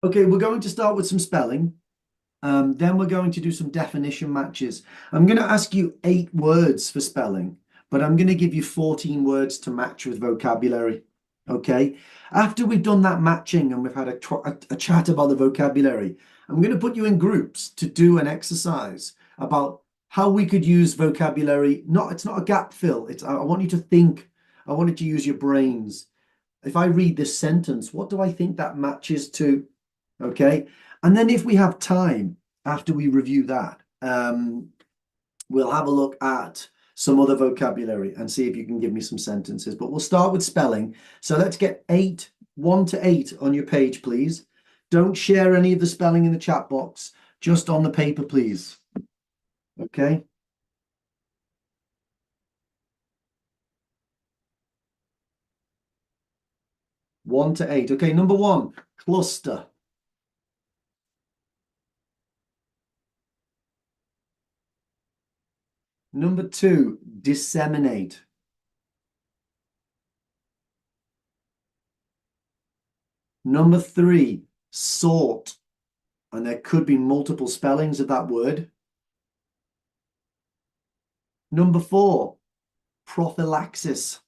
Okay, we're going to start with some spelling. Then we're going to do some definition matches. I'm going to ask you 8 words for spelling, but I'm going to give you 14 words to match with vocabulary. Okay. After we've done that matching and we've had a chat about the vocabulary, I'm going to put you in groups to do an exercise about how we could use vocabulary. It's not a gap fill. I want you to think. I want you to use your brains. If I read this sentence, what do I think that matches to? Okay. And then if we have time after we review that, we'll have a look at some other vocabulary and see if you can give me some sentences. But we'll start with spelling. So let's get 1 to 8 on your page, please. Don't share any of the spelling in the chat box, just on the paper, please. Okay. One to 8. Okay, number 1, cluster. Number 2, disseminate. Number 3, sort. And there could be multiple spellings of that word. Number 4, prophylaxis.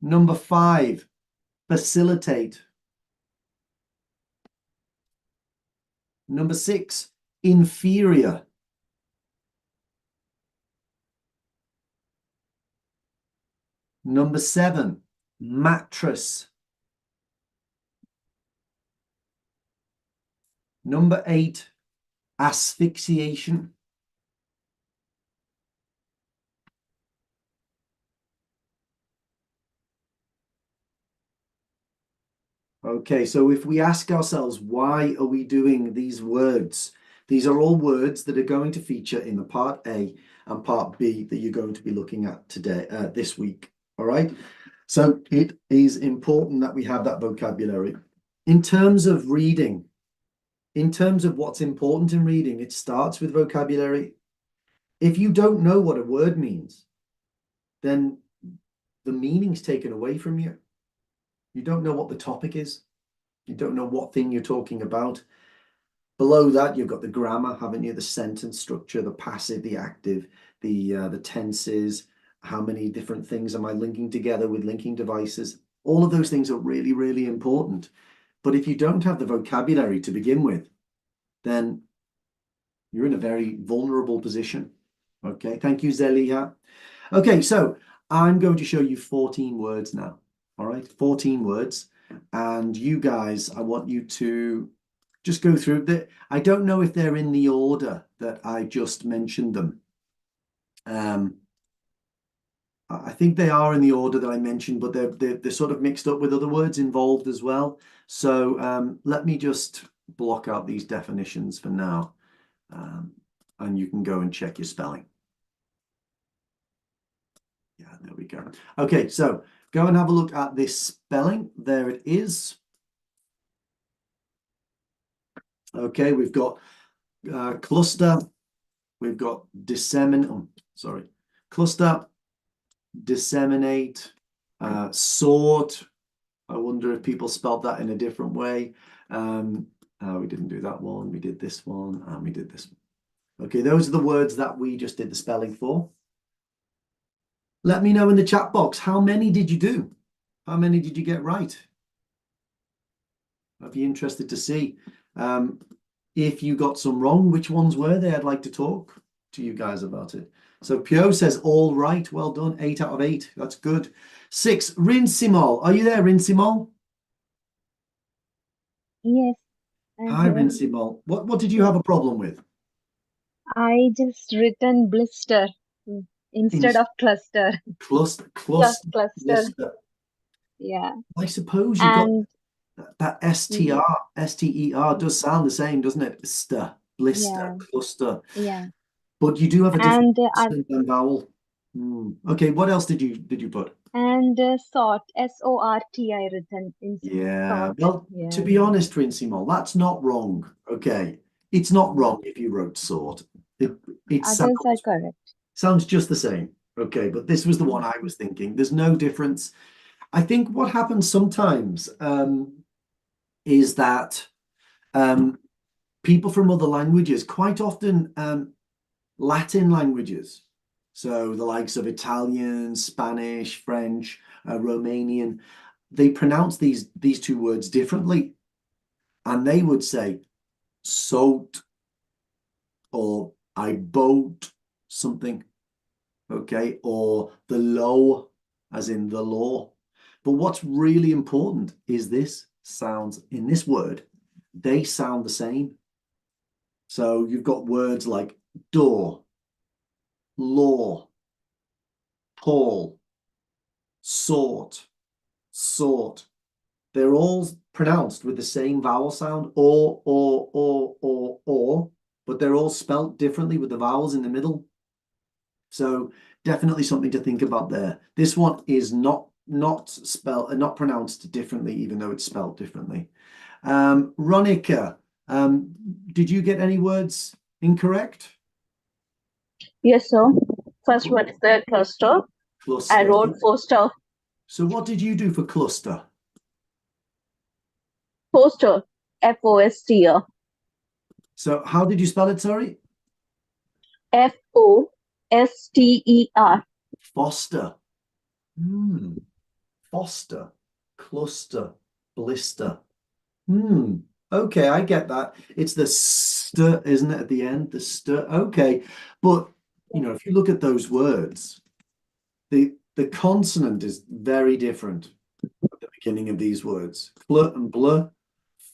Number 5, facilitate. Number 6, inferior. Number 7, mattress. Number 8, asphyxiation. Okay, so if we ask ourselves, why are we doing these words? These are all words that are going to feature in the part A and part B that you're going to be looking at today, this week. All right. So it is important that we have that vocabulary. In terms of reading, in terms of what's important in reading, it starts with vocabulary. If you don't know what a word means, then the meaning's taken away from you. You don't know what the topic is. You don't know what thing you're talking about. Below that, you've got the grammar, haven't you? The sentence structure, the passive, the active, the tenses, how many different things am I linking together with linking devices? All of those things are really, really important. But if you don't have the vocabulary to begin with, then you're in a very vulnerable position. Okay, thank you, Zeliha. Okay, so I'm going to show you 14 words now. All right, 14 words. And you guys, I want you to just go through that. I don't know if they're in the order that I just mentioned them. I think they are in the order that I mentioned, but they're sort of mixed up with other words involved as well. So let me just block out these definitions for now, and you can go and check your spelling. Yeah, there we go. Okay, so go and have a look at this spelling. There it is. Okay, we've got cluster. We've got cluster, disseminate, sort. I wonder if people spelled that in a different way. We didn't do that one. We did this one, and we did this one. Okay, those are the words that we just did the spelling for. Let me know in the chat box, how many did you do? How many did you get right? I'd be interested to see. If you got some wrong, which ones were they? I'd like to talk to you guys about it. So Pio says all right. Well done. 8 out of 8. That's good. 6, Rinsimol. Are you there, Rinsimol? Yes. Hi, Rinsimol. What did you have a problem with? I just written blister instead of cluster. Cluster. Cluster. Yeah. I suppose you got that S-T-E-R does sound the same, doesn't it? Blister, cluster. Yeah. But you do have a different accent and vowel. Okay, what else did you put? And sort, S-O-R-T I written instead. Yeah, Sort. well, to be honest, Rinsimol, that's not wrong. Okay, it's not wrong if you wrote sort. It Others are correct. Sounds just the same. Okay, but this was the one I was thinking. There's no difference. I think what happens sometimes is that people from other languages, quite often Latin languages, so the likes of Italian, Spanish, French, Romanian, they pronounce these two words differently, and they would say "soat" or "I boat" something, okay, or the law, as in the law. But what's really important is this sounds in this word, they sound the same. So you've got words like door, law, tall, sort, sort. They're all pronounced with the same vowel sound, or, but they're all spelt differently with the vowels in the middle. So definitely something to think about there. This one is not spelled and not pronounced differently, even though it's spelled differently. Ronica, did you get any words incorrect? Yes, sir. First one is the cluster. I Cluster. wrote poster. So what did you do for cluster? Poster. F-O-S-T-R. So how did you spell it, sorry? F-O-S-T-E-R. Foster. Foster. Cluster. Blister. Okay, I get that. It's the st, isn't it, at the end? The st. Okay. But, you know, if you look at those words, the consonant is very different at the beginning of these words. Fl and bl,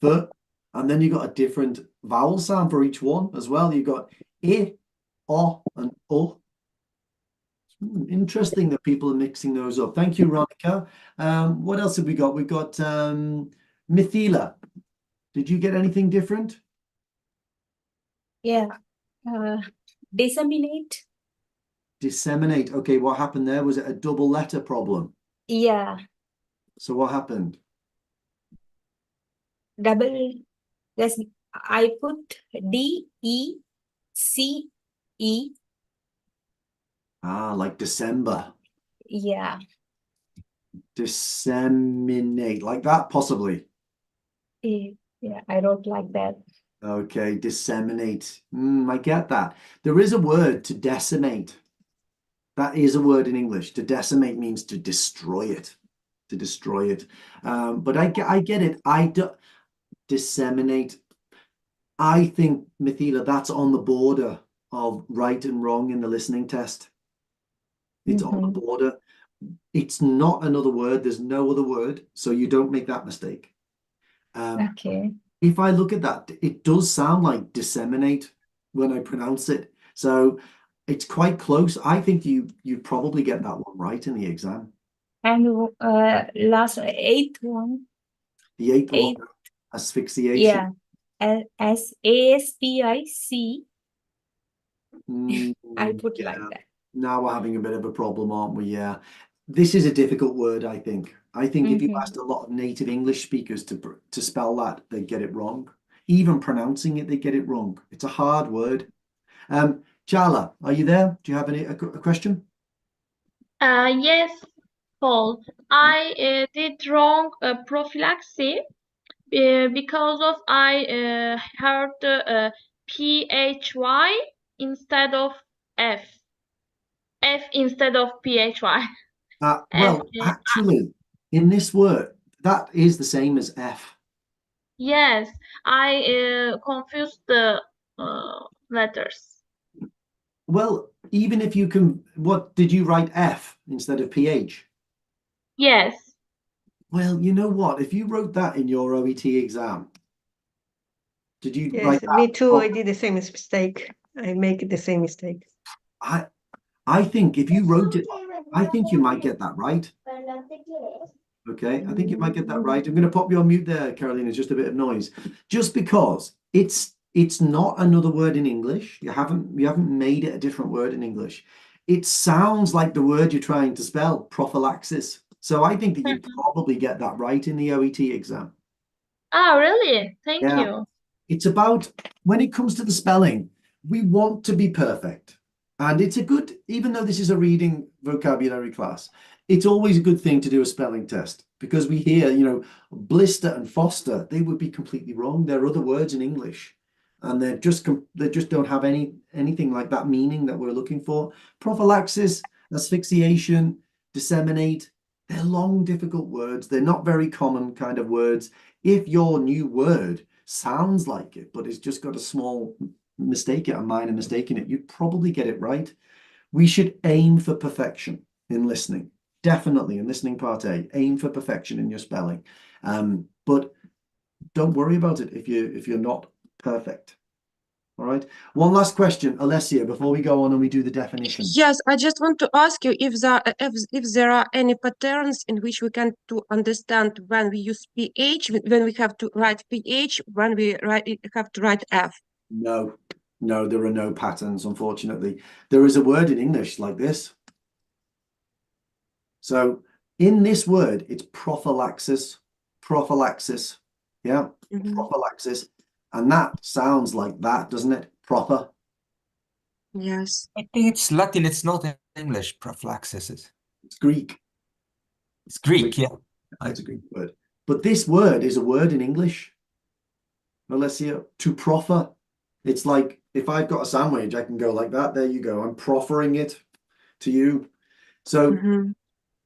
f, and then you got a different vowel sound for each one as well. You've got I, o, and u. Interesting that people are mixing those up. Thank you, Ronica. What else have we got? We've got Mithila. Did you get anything different? Yeah. Disseminate. Disseminate. Okay, what happened there? Was it a double letter problem? Yeah. So what happened? Double. Yes. I put D-E-C-E. Ah, like December. Yeah. Disseminate, like that, possibly. Yeah, I wrote like that. Okay, disseminate. I get that. There is a word to decimate. That is a word in English. To decimate means to destroy it. To destroy it. But I get it. Disseminate. I think, Mithila, that's on the border of right and wrong in the listening test. It's on the border. It's not another word. There's no other word. So you don't make that mistake. Okay. If I look at that, it does sound like disseminate when I pronounce it. So it's quite close. I think you probably get that one right in the exam. And last eighth one. The eighth one, Eighth. asphyxiation. Yeah. S-A-S-P-I-C. I put Yeah. like that. Now we're having a bit of a problem, aren't we? Yeah. This is a difficult word, I think. I think if you asked a lot of native English speakers to spell that, they'd get it wrong. Even pronouncing it, they get it wrong. It's a hard word. Charla, are you there? Do you have a question? Yes, Paul. I did wrong prophylaxis because of I heard PHY instead of F. F instead of PHY. Well, actually, in this word, that is the same as F. Yes, I confused the letters. Well, even if you can, what did you write F instead of PH? Yes. Well, you know what? If you wrote that in your OET exam, did you write Yes, that? me too. I did the same mistake. I make the same mistake. I think if you wrote it, I think you might get that right. Okay, I think you might get that right. I'm going to pop you on mute there, Carolina, just a bit of noise. Just because it's not another word in English. You haven't made it a different word in English. It sounds like the word you're trying to spell, prophylaxis. So I think that you probably get that right in the OET exam. Oh, really? Thank Yeah. you. It's about, when it comes to the spelling, we want to be perfect. And it's a good, even though this is a reading vocabulary class, it's always a good thing to do a spelling test because we hear, blister and foster, they would be completely wrong. There are other words in English and they just don't have anything like that meaning that we're looking for. Prophylaxis, asphyxiation, disseminate, they're long, difficult words. They're not very common kind of words. If your new word sounds like it, but it's just got a small mistake, a minor mistake in it, you'd probably get it right. We should aim for perfection in listening. Definitely in listening part A, aim for perfection in your spelling. But don't worry about it if you're not perfect. All right. One last question, Alessia, before we go on and we do the definition. Yes, I just want to ask you if there are any patterns in which we can to understand when we use PH, when we have to write PH, when we have to write F. No, there are no patterns, unfortunately. There is a word in English like this. So in this word, it's prophylaxis, yeah, prophylaxis. And that sounds like that, doesn't it? Proper. Yes. I think it's Latin, it's not English, prophylaxis. It's Greek. It's Greek, yeah. It's a Greek word. But this word is a word in English. Alessia, to proffer. It's like if I've got a sandwich, I can go like that. There you go. I'm proffering it to you. So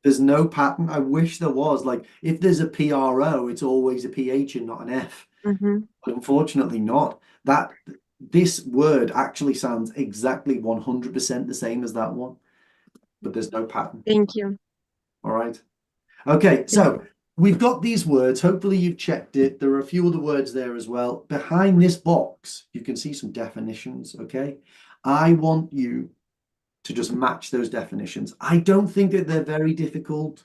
there's no pattern. I wish there was. Like if there's a PRO, it's always a PH and not an F. But unfortunately not. This word actually sounds exactly 100% the same as that one. But there's no pattern. Thank you. All right. Okay, so we've got these words. Hopefully you've checked it. There are a few other words there as well. Behind this box, you can see some definitions, okay? I want you to just match those definitions. I don't think that they're very difficult.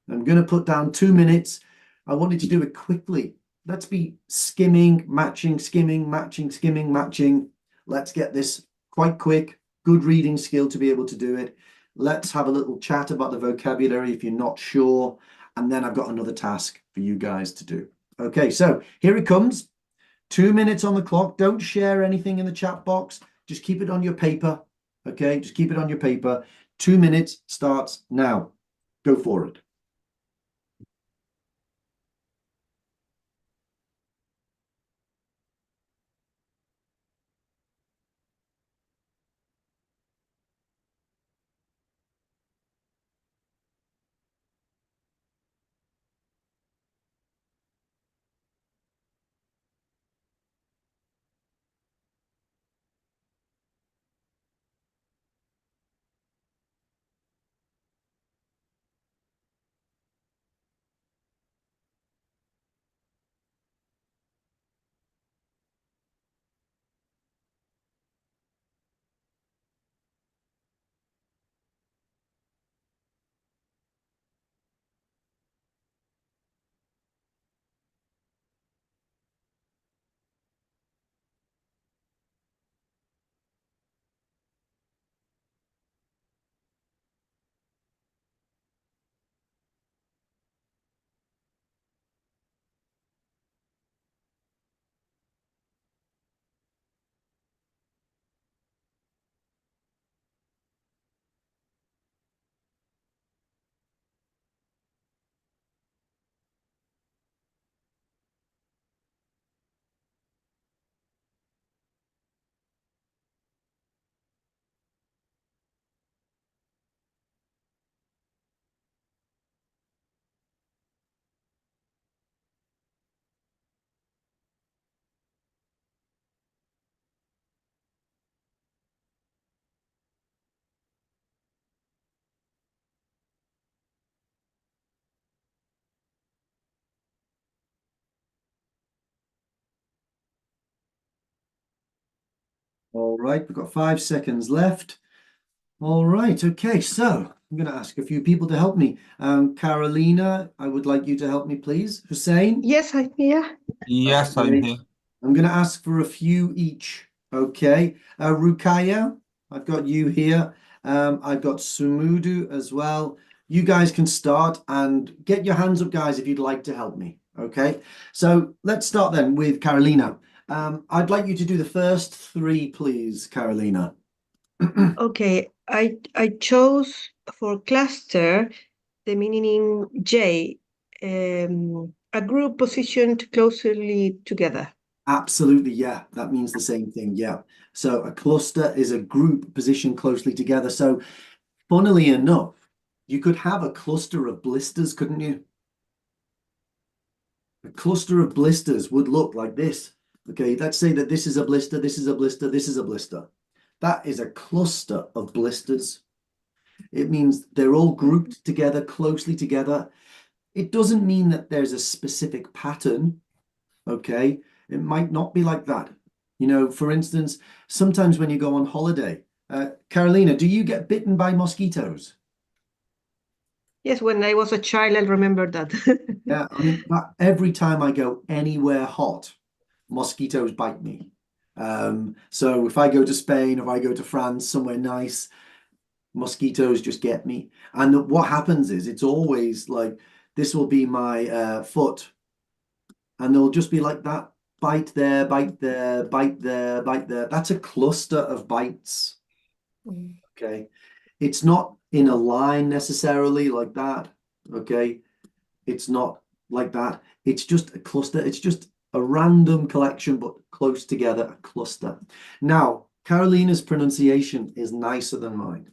I'm going to put down 2 minutes. I want you to do it quickly. Let's be skimming, matching, skimming, matching, skimming, matching. Let's get this quite quick. Good reading skill to be able to do it. Let's have a little chat about the vocabulary if you're not sure. And then I've got another task for you guys to do. Okay, so here it comes. 2 minutes on the clock. Don't share anything in the chat box. Just keep it on your paper. Okay, just keep it on your paper. 2 minutes starts now. Go for it. All right, we've got 5 seconds left. All right, okay, so I'm going to ask a few people to help me. Carolina, I would like you to help me, please. Hussein? Yes, I'm here. Yes, I'm here. I'm going to ask for a few each, okay? Rukaya, I've got you here. I've got Sumudu as well. You guys can start and get your hands up, guys, if you'd like to help me, okay? So let's start then with Carolina. I'd like you to do the first 3, please, Carolina. Okay, I chose for cluster the meaning J, a group positioned closely together. Absolutely, yeah. That means the same thing, yeah. So a cluster is a group positioned closely together. So funnily enough, you could have a cluster of blisters, couldn't you? A cluster of blisters would look like this. Okay, let's say that this is a blister, this is a blister, this is a blister. That is a cluster of blisters. It means they're all grouped together, closely together. It doesn't mean that there's a specific pattern, okay? It might not be like that. You know, for instance, sometimes when you go on holiday, Carolina, do you get bitten by mosquitoes? Yes, when I was a child, I remember that. Yeah, I mean, every time I go anywhere hot, mosquitoes bite me. So if I go to Spain, if I go to France, somewhere nice, mosquitoes just get me. And what happens is it's always like, this will be my foot, and they'll just be like that. Bite there, bite there, bite there, bite there. That's a cluster of bites. Okay. It's not in a line necessarily like that. Okay. It's not like that. It's just a cluster. It's just a random collection, but close together, a cluster. Now, Carolina's pronunciation is nicer than mine.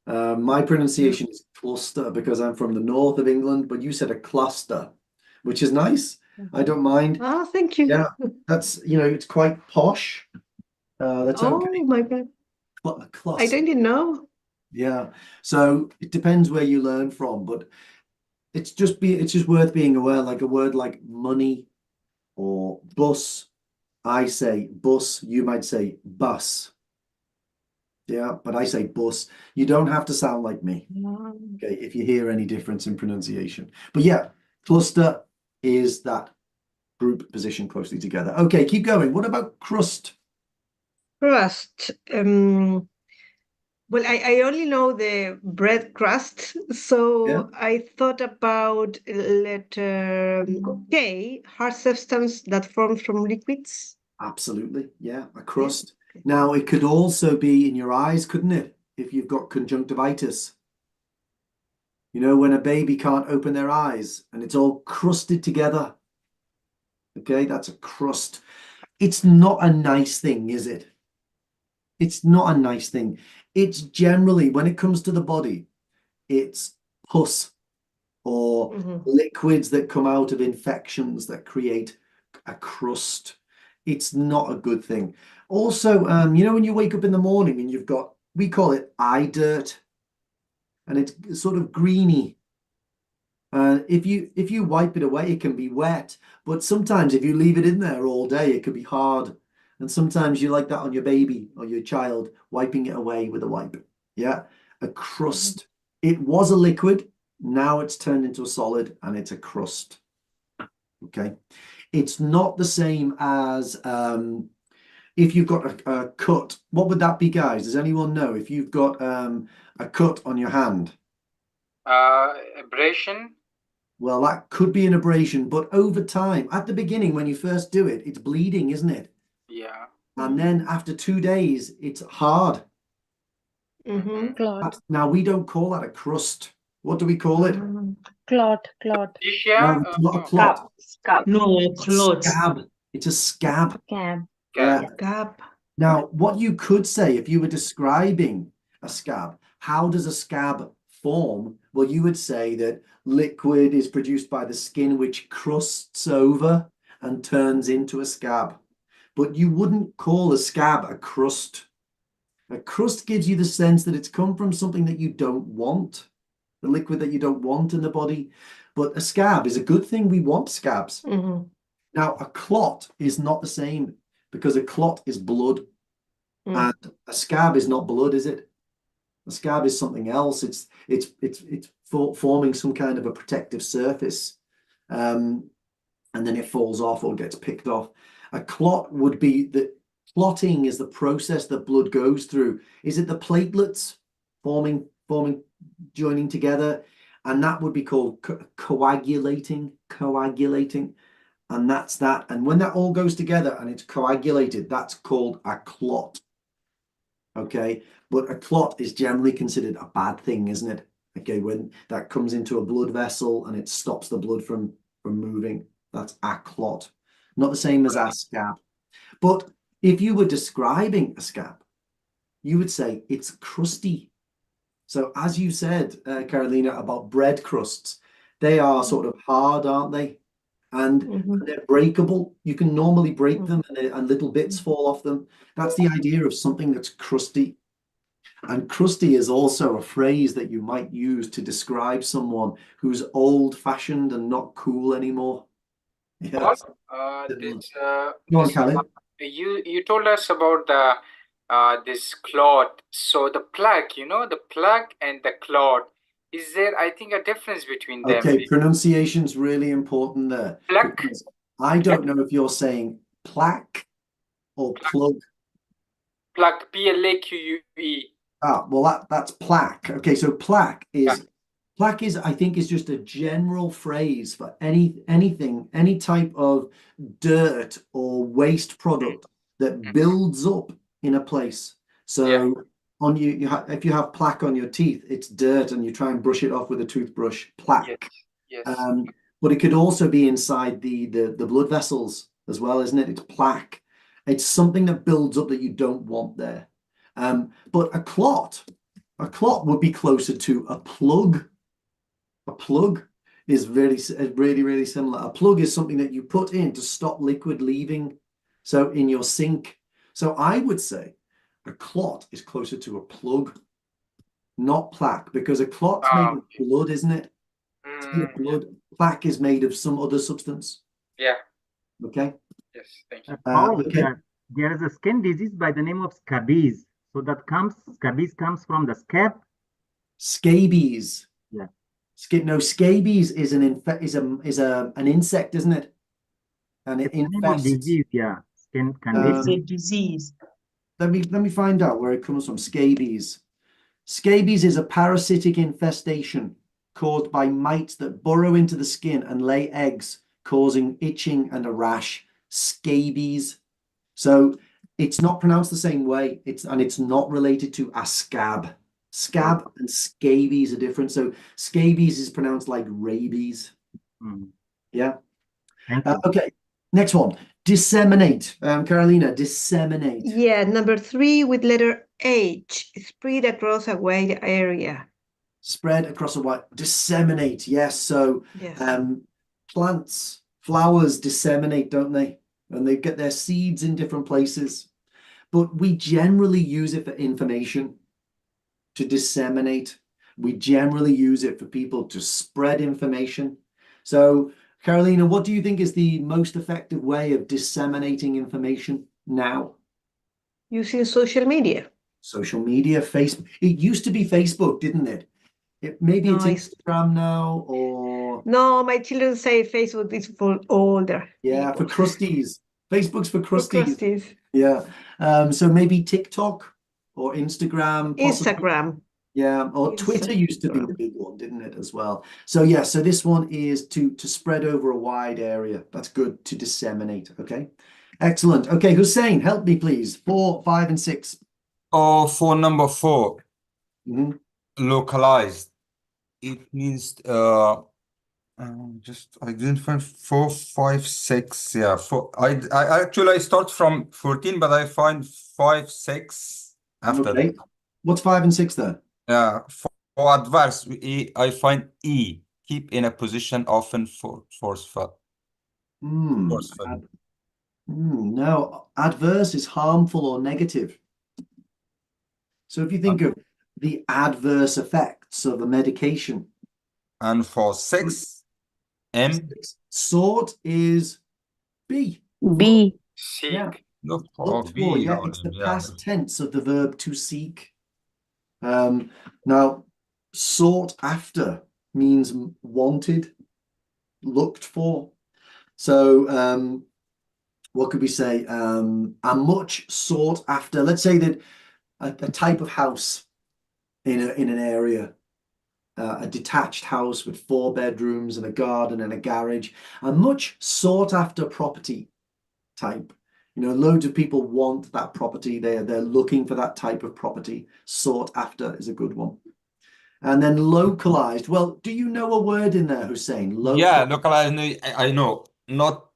My pronunciation is cluster because I'm from the north of England, but you said a cluster, which is nice. I don't mind. Oh, thank you. Yeah, that's, you know, it's quite posh. That's Oh okay. my God. A cluster. I didn't know. Yeah. So it depends where you learn from, but it's just worth being aware, like a word like money or bus. I say bus, you might say bus. Yeah, but I say bus. You don't have to sound like me, okay, if you hear any difference in pronunciation. But yeah, cluster is that group position closely together. Okay, keep going. What about crust? Crust. Well, I only know the bread crust, so Yeah. I thought about letter K, hard substance that forms from liquids. Absolutely. Yeah, a crust. Now, it could also be in your eyes, couldn't it? If you've got conjunctivitis. You know, when a baby can't open their eyes and it's all crusted together. Okay, that's a crust. It's not a nice thing, is it? It's not a nice thing. It's generally, when it comes to the body, it's pus or liquids that come out of infections that create a crust. It's not a good thing. Also, you know, when you wake up in the morning and you've got, we call it eye dirt, and it's sort of greeny. If you wipe it away, it can be wet, but sometimes if you leave it in there all day, it can be hard. And sometimes you like that on your baby or your child, wiping it away with a wipe. Yeah, a crust. It was a liquid, now it's turned into a solid, and it's a crust. Okay, it's not the same as if you've got a cut. What would that be, guys? Does anyone know if you've got a cut on your hand? Abrasion. Well, that could be an abrasion, but over time, at the beginning, when you first do it, it's bleeding, isn't it? Yeah. And then after 2 days, it's hard. Clot. Now, we don't call that a crust. What do we call it? Clot. No, it's not a clot. Scab. No, clothes. Scab. It's a scab. Scab. Yeah. Scab. Now, what you could say if you were describing a scab, how does a scab form? Well, you would say that liquid is produced by the skin, which crusts over and turns into a scab. But you wouldn't call a scab a crust. A crust gives you the sense that it's come from something that you don't want, the liquid that you don't want in the body. But a scab is a good thing. We want scabs. Now, a clot is not the same, because a clot is blood, and a scab is not blood, is it? A scab is something else. It's forming some kind of a protective surface, and then it falls off or gets picked off. A clot would be the clotting is the process that blood goes through. Is it the platelets forming, joining together? And that would be called coagulating. And that's that. And when that all goes together and it's coagulated, that's called a clot. Okay. But a clot is generally considered a bad thing, isn't it? Okay, when that comes into a blood vessel and it stops the blood from moving, that's a clot. Not the same as a scab. But if you were describing a scab, you would say it's crusty. So as you said, Carolina, about bread crusts, they are sort of hard, aren't they? And they're breakable. You can normally break them and little bits fall off them. That's the idea of something that's crusty. And crusty is also a phrase that you might use to describe someone who's old-fashioned and not cool anymore. Yeah. Go on, Khalid. You told us about the this clot. So the plaque, the plaque and the clot. Is there, I think, a difference between them? Okay, pronunciation's really important there. Plaque. Because I don't know if you're saying plaque or plug. Plaque, P-L-A-Q-U-E. Well, that's plaque. Okay, so plaque is I think is just a general phrase for anything, any type of dirt or waste product that builds up in a place. So on if you have plaque on your teeth, it's dirt, and you try and brush it off with a toothbrush. Plaque. Yes. But it could also be inside the blood vessels as well, isn't it? It's plaque. It's something that builds up that you don't want there. But a clot would be closer to a plug. A plug is really, really similar. A plug is something that you put in to stop liquid leaving. So in your sink. So I would say a clot is closer to a plug, not plaque, because a clot's made of blood, isn't it? It's made of blood. Plaque is made of some other substance. Yeah. Okay. Yes, thank you. Okay. There is a skin disease by the name of scabies. So scabies comes from the scab. Scabies. Yeah. Scabies is an insect, isn't it? And it infests. Disease, yeah. Skin condition. It's a disease. Let me find out where it comes from. Scabies. Scabies is a parasitic infestation caused by mites that burrow into the skin and lay eggs, causing itching and a rash. Scabies. So it's not pronounced the same way. It's not related to a scab. Scab and scabies are different. So scabies is pronounced like rabies. Yeah. Okay. Next one. Disseminate. Carolina, disseminate. Yeah, number 3 with letter H. Spread across a wide area. Spread across a wide. Disseminate. Yes. So Yes. Plants, flowers disseminate, don't they? And they get their seeds in different places. But we generally use it for information, to disseminate. We generally use it for people to spread information. So, Carolina, what do you think is the most effective way of disseminating information now? Using social media. Social media, Facebook. It used to be Facebook, didn't it? Maybe it's Instagram now, or... No, my children say Facebook is for older. Yeah, people. for crusties. Facebook's for For crusties. crusties. Yeah. So maybe TikTok or Instagram. Possibly. Instagram. Yeah, or Twitter used to be the big one, didn't it, as well? So yeah, so this one is to spread over a wide area. That's good, to disseminate. Okay, excellent. Okay, Hussein, help me please. 4, 5, and 6. Oh, for number 4, Mhm. localized. It means I didn't find 4, 5, 6. Yeah, 4. I actually start from 14, but I find 5, 6 after Okay. that. What's 5 and 6 there? Yeah, for adverse, I find E. Keep in a position often forceful. Forceful. No, adverse is harmful or negative. So if you think of the adverse effects of a medication. And for 6, M. Sort is B. B. Seek. Yeah. Look for Looked B. for, yeah, it's the yeah. past tense of the verb to seek. Now, sought after means wanted, looked for. So, what could we say? A much sought after. Let's say that a type of house in an area, a detached house with 4 bedrooms and a garden and a garage, a much sought after property type. You know, loads of people want that property. They're looking for that type of property. Sought after is a good one. And then localized. Well, do you know a word in there, Hussein? Yeah, localized. I know. Not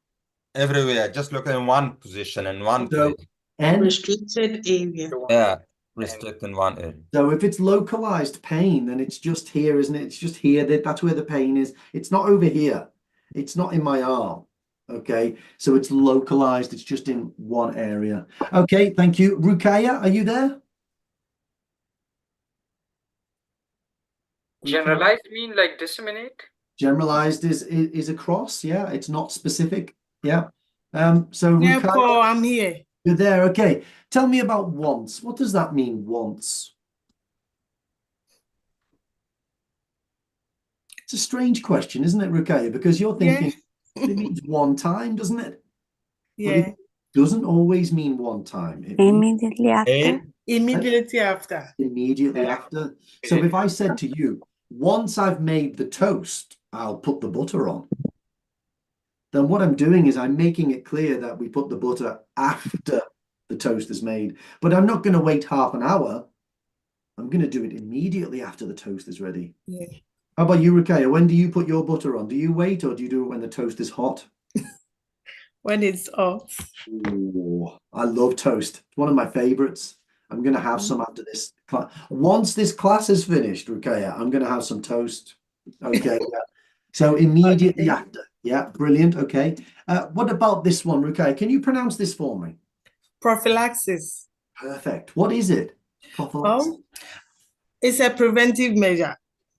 everywhere. Just look in one position in one So place. N. Restricted area. Yeah, restrict in one area. So if it's localized pain, then it's just here, isn't it? It's just here. That's where the pain is. It's not over here. It's not in my arm. Okay. So it's localized. It's just in one area. Okay. Thank you. Rukaya, are you there? Generalized mean like disseminate? Generalized is across. Yeah. It's not specific. Yeah. So Yeah, Rukaya, Paul, I'm here. you're there. Okay. Tell me about once. What does that mean, once? It's a strange question, isn't it, Rukaya? Because you're thinking it means one time, doesn't it? But Yeah, it doesn't always mean one time. It means Immediately after. immediately after. immediately after. So if I said to you, once I've made the toast, I'll put the butter on. Then what I'm doing is I'm making it clear that we put the butter after the toast is made. But I'm not going to wait half an hour. I'm going to do it immediately after the toast is ready. Yeah. How about you, Rukaya? When do you put your butter on? Do you wait or do you do it when the toast is hot? When it's off. Ooh, I love toast. It's one of my favorites. I'm going to have some after this class. Once this class is finished, Rukaya, I'm going to have some toast. Okay. Yeah. So immediately after. Yeah, brilliant. Okay. What about this one, Rukaya? Can you pronounce this for me? Prophylaxis. Perfect. What is it? Prophylaxis. It's a preventive measure.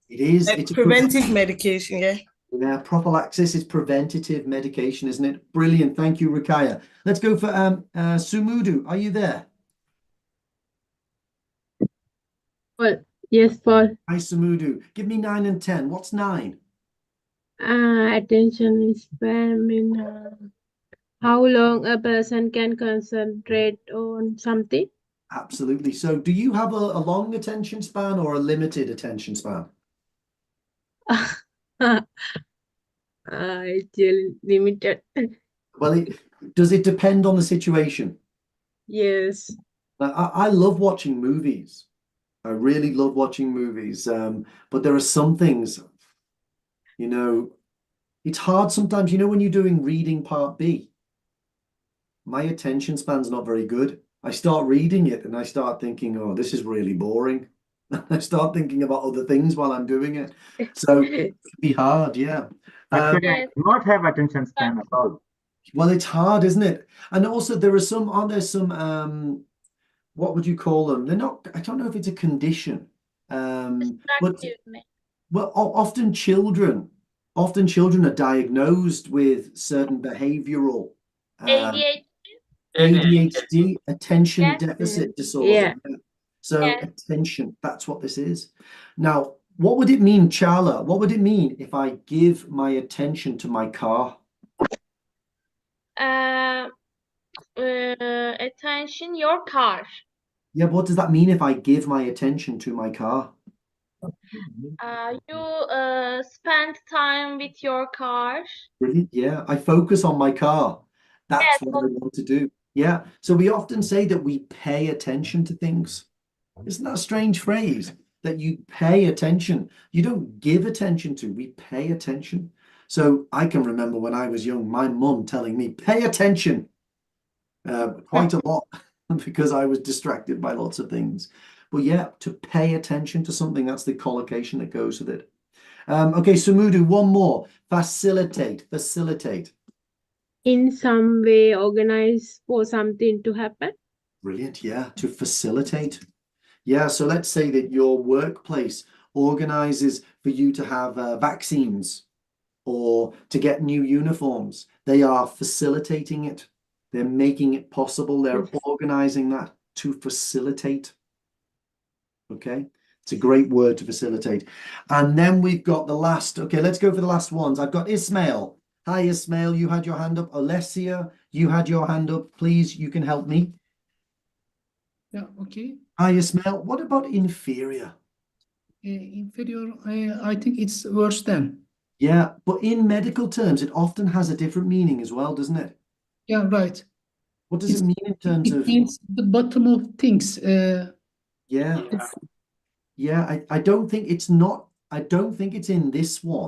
It is. A It's a preventive medication, yeah. Yeah, prophylaxis is preventative medication, isn't it? Brilliant. Thank you, Rukaya. Let's go for Sumudu. Are you there? Yes, Paul. Hi, Sumudu. Give me 9 and 10. What's 9? Attention span mean how long a person can concentrate on something. Absolutely. So do you have a long attention span or a limited attention span? It's limited. Well, does it depend on the situation? Yes. I love watching movies. I really love watching movies. But there are some things, you know, it's hard sometimes, you know, when you're doing reading part B, my attention span's not very good. I start reading it and I start thinking, oh, this is really boring. I start thinking about other things while I'm doing it. So it can be hard, yeah. Actually, I do not have attention span at all. Well, it's hard, isn't it? And also there are some, aren't there some, what would you call them? They're not, I don't know if it's a condition. But well, often children are diagnosed with certain behavioral ADHD, attention deficit disorder. Yeah. So attention, that's what this is. Now, what would it mean, Charla? What would it mean if I give my attention to my car? Attention, your car. Yeah, what does that mean if I give my attention to my car? You spend time with your car. Brilliant. Yeah, I focus on my car. That's what I want to do. Yeah. So we often say that we pay attention to things. Isn't that a strange phrase? That you pay attention. You don't give attention to, we pay attention. So I can remember when I was young, my mum telling me, pay attention quite a lot because I was distracted by lots of things. But yeah, to pay attention to something, that's the collocation that goes with it. Okay, Sumudu, one more. Facilitate. In some way, organize for something to happen. Brilliant, yeah, to facilitate. Yeah, so let's say that your workplace organizes for you to have vaccines or to get new uniforms. They are facilitating it. They're making it possible. They're organizing that to facilitate. Okay, it's a great word, to facilitate. And then we've got the last. Okay, let's go for the last ones. I've got Ismail. Hi, Ismail, you had your hand up. Alessia, you had your hand up. Please, you can help me. Yeah, okay. Hi, Ismail. What about inferior? Inferior, I think it's worse than. Yeah, but in medical terms, it often has a different meaning as well, doesn't it? Yeah, right. What does it mean in terms It of? means the bottom of things. Yeah. Yeah, I don't think it's not. I don't think it's in this one.